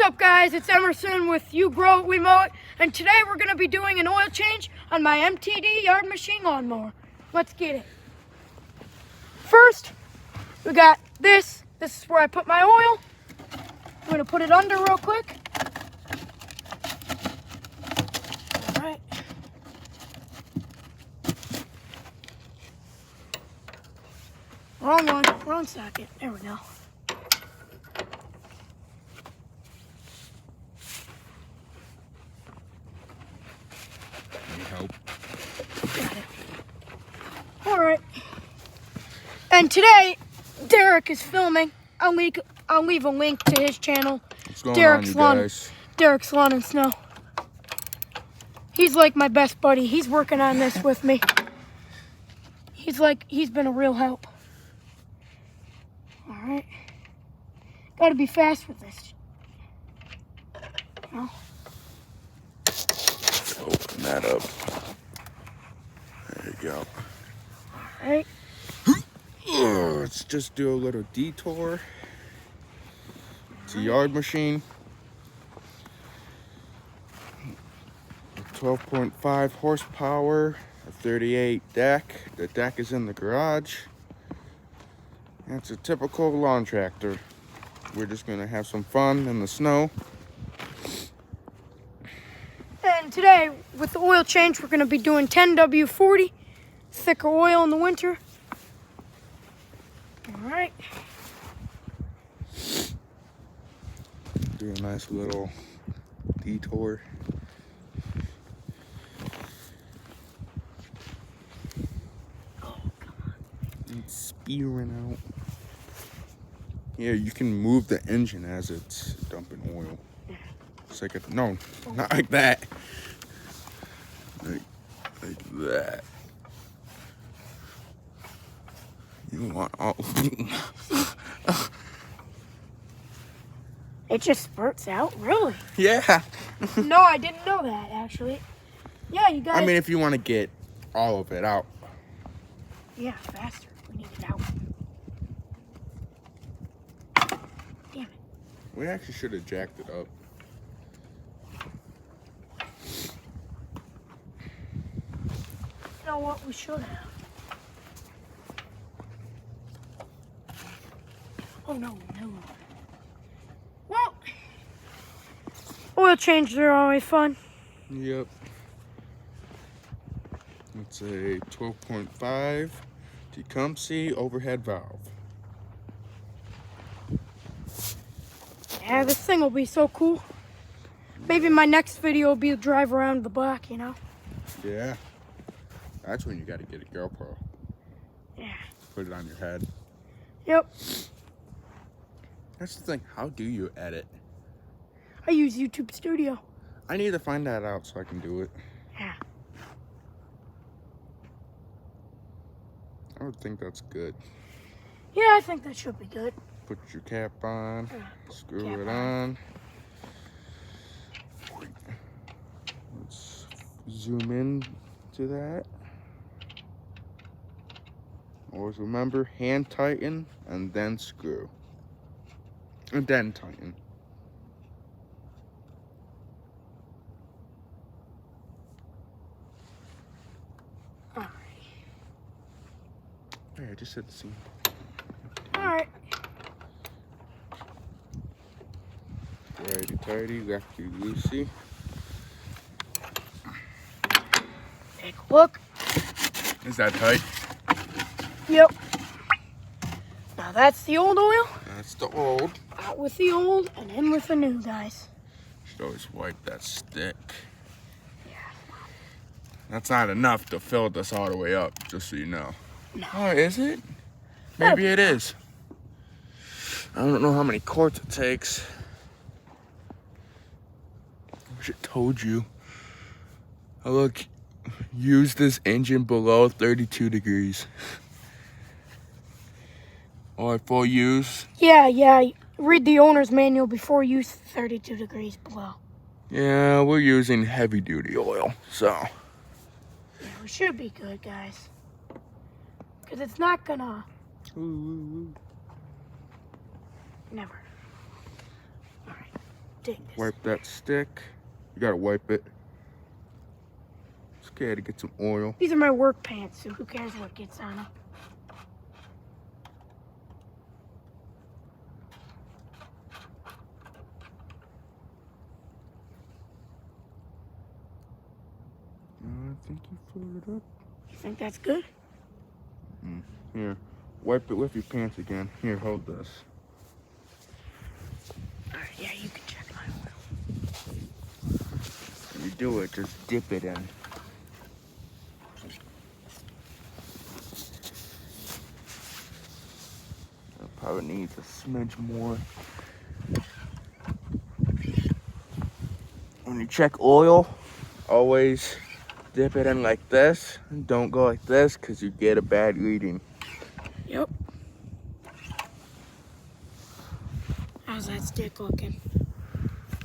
up, guys? It's Emerson with You Grow It, We Mow It, and today we're going to be doing an oil change on my MTD yard machine lawnmower. Let's get it. First, we got this. This is where I put my oil. I'm going to put it under real quick. All right. Wrong one, wrong socket. There we go. Help. Got it. All right. And today, Derek is filming. I'll leave a link to his channel. What's going on, you guys? Derek's Lawn and Snow. He's like my best buddy. He's working on this with me. He's been a real help. All right. Got to be fast with this. No. Open that up. There you go. All right. Let's just do a little detour. It's a yard machine. 12.5 horsepower, a 38 deck. The deck is in the garage. And it's a typical lawn tractor. We're just gonna have some fun in the snow. And today, with the oil change, we're going to be doing 10W40, thicker oil in the winter. All right. Do a nice little detour. Oh, come on. It's spewing out. Yeah, you can move the engine as it's dumping oil. It's like a, no, not like that. Like that. You want all... It just spurts out? Really? Yeah. No, I didn't know that, actually. Yeah, you guys... I mean, if you want to get all of it out. Yeah, faster. We need it out. Damn it. We actually should have jacked it up. You know what? We should have. Oh, no. Well, oil changes are always fun. Yep. It's a 12.5 Tecumseh overhead valve. Yeah, this thing will be so cool. Maybe my next video will be to drive around the block, you know? Yeah. That's when you got to get a GoPro. Yeah. Put it on your head. Yep. That's the thing. How do you edit? I use YouTube Studio. I need to find that out so I can do it. Yeah. I would think that's good. Yeah, I think that should be good. Put your cap on. Screw Cap it on. Let's zoom in to that. Always remember, hand tighten and then screw. And then tighten. Alright. Hey, I just said the same. Alright. Righty tighty, lefty loosey. Take a look. Is that tight? Yep. Now that's the old oil. That's the old. Out with the old and in with the new, guys. Should always wipe that stick. Yeah. That's not enough to fill this all the way up, just so you know. No. Oh, is it? Maybe it is. I don't know how many quarts it takes. I wish it told you. Oh, look, use this engine below 32 degrees. Or full use. Yeah. Read the owner's manual before use 32 degrees below. Yeah, we're using heavy duty oil, so. Yeah, we should be good, guys. Because it's not gonna... Ooh. Never. Alright. take this. Wipe that stick. You gotta wipe it. It's okay to get some oil. These are my work pants, so who cares what gets on them? I think you filled it up. You think that's good? Here, wipe it with your pants again. Here, hold this. Alright, yeah, you can check my oil. When you do it, just dip it in. It probably needs a smidge more. When you check oil, always dip it in like this. And don't go like this because you get a bad reading. Yep. How's that stick looking?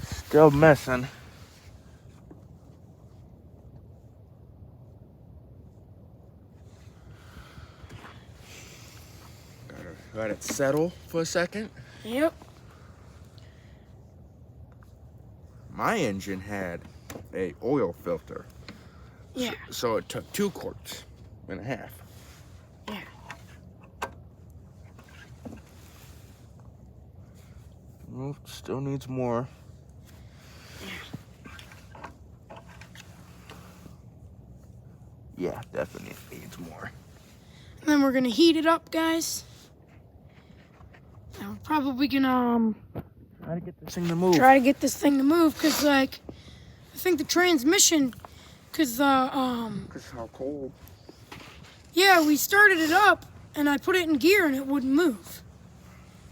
Still missing. Gotta let it settle for a second. Yep. My engine had a oil filter. Yeah. So it took 2 quarts and a half. Yeah. Well, still needs more. Yeah, definitely needs more. And then we're gonna heat it up, guys. And we're probably gonna Try to get this thing to move. try to get this thing to move, cause like I think the transmission, cause Because how cold. yeah, we started it up and I put it in gear and it wouldn't move.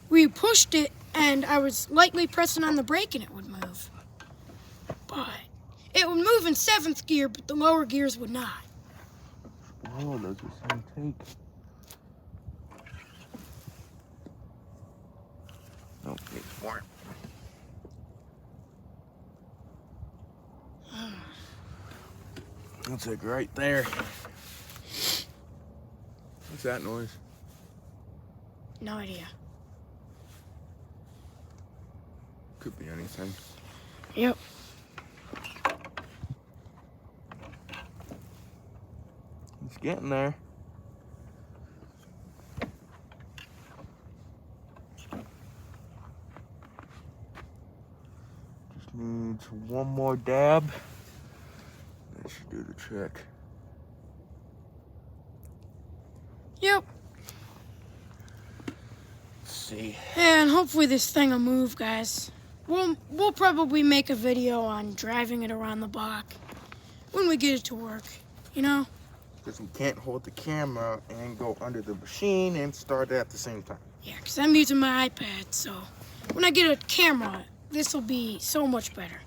We pushed it and I was lightly pressing on the brake and it would move. But it would move in 7th gear, but the lower gears would not. Oh, does this thing take? Nope, needs more. That's like right there. What's that noise? No idea. Could be anything. Yep. It's getting there. Just needs one more dab. That should do the trick. Yep. Let's see. And hopefully this thing will move, guys. We'll probably make a video on driving it around the block when we get it to work, you know? Because we can't hold the camera and go under the machine and start it at the same time. Yeah, because I'm using my iPad, so when I get a camera, this will be so much better.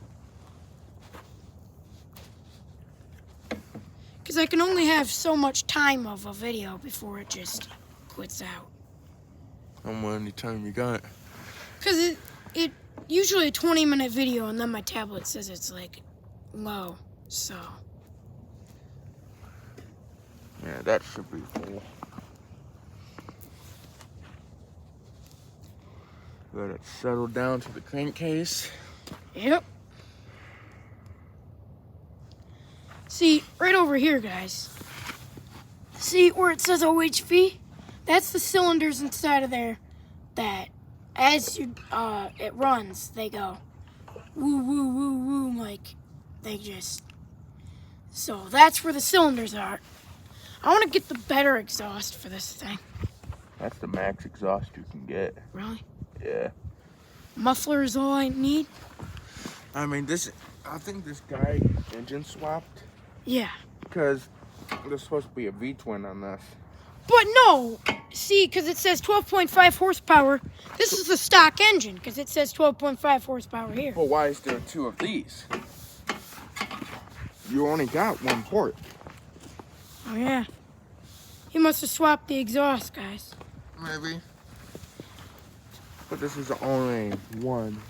Because I can only have so much time of a video before it just quits out. How many time you got? Because it usually a 20-minute video, and then my tablet says it's like low, so. Yeah, that should be full. Let it settle down to the crankcase. Yep. See, right over here, guys. See where it says OHV? That's the cylinders inside of there that as you it runs, they go woo woo woo woo, like they just. So that's where the cylinders are. I want to get the better exhaust for this thing. That's the max exhaust you can get. Really? Yeah. Muffler is all I need? I mean, I think this guy engine swapped Yeah. because there's supposed to be a V-twin on this. But no, see, because it says 12.5 horsepower. This is the stock engine, because it says 12.5 horsepower here. But why is there 2 of these? You only got 1 port. Oh, yeah. He must have swapped the exhaust, guys. Maybe. But this is only 1.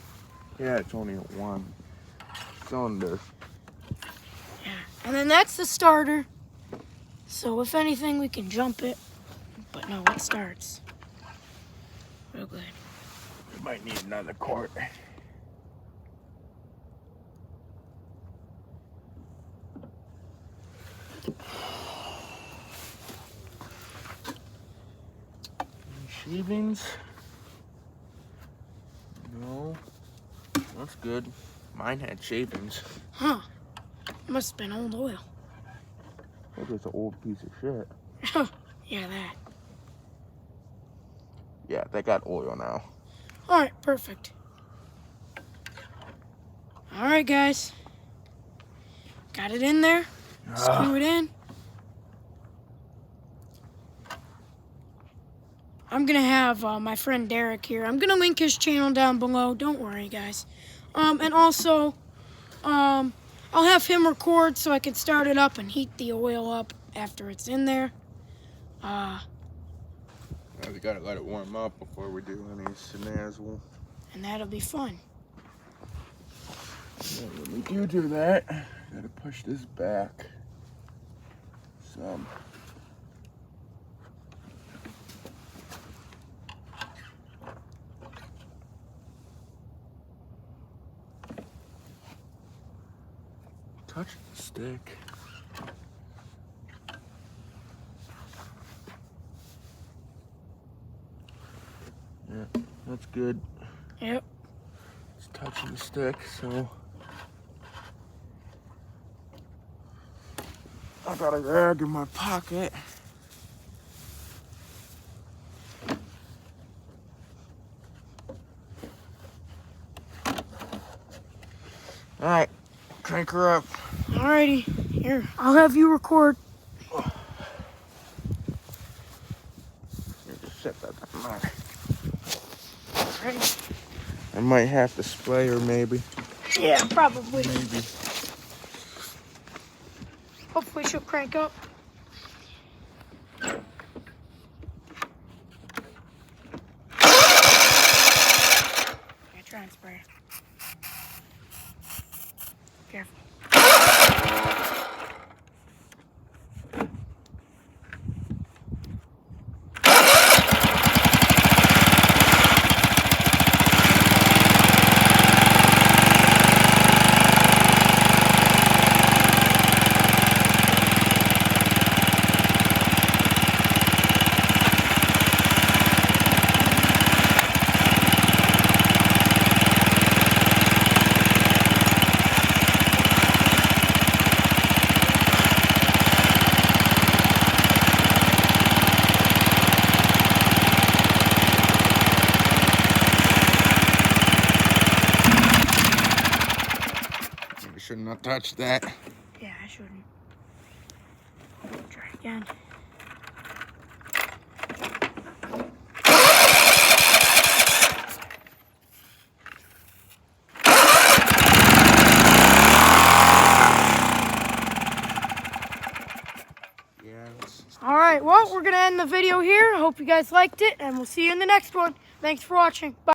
Yeah, it's only 1 cylinder. Yeah. And then that's the starter. So if anything, we can jump it. But no, it starts. Real good. We might need another quart. shavings? No. That's good. Mine had shavings. Huh. Must have been old oil. That was an old piece of shit. Yeah, that. Yeah, they got oil now. All right, perfect. All right, guys. Got it in there. Screw it in. I'm going to have my friend Derek here. I'm going to link his channel down below. Don't worry, guys. And also, I'll have him record so I can start it up and heat the oil up after it's in there. We gotta let it warm up before we do any snazzle. And that'll be fun. Yeah, when we do that, gotta push this back some. Touch the stick. Yeah, that's good. Yep. It's touching the stick, so I got a rag in my pocket. All right, crank her up. Alrighty, here, I'll have you record. Here, just set that down there. Alright. I might have to spray her, maybe. Yeah, probably. Maybe. Hopefully she'll crank up. Yeah, try and spray. Careful. Should not touch that. Yeah, I shouldn't. Try again. All right, well, we're going to end the video here. I hope you guys liked it, and we'll see you in the next one. Thanks for watching. Bye.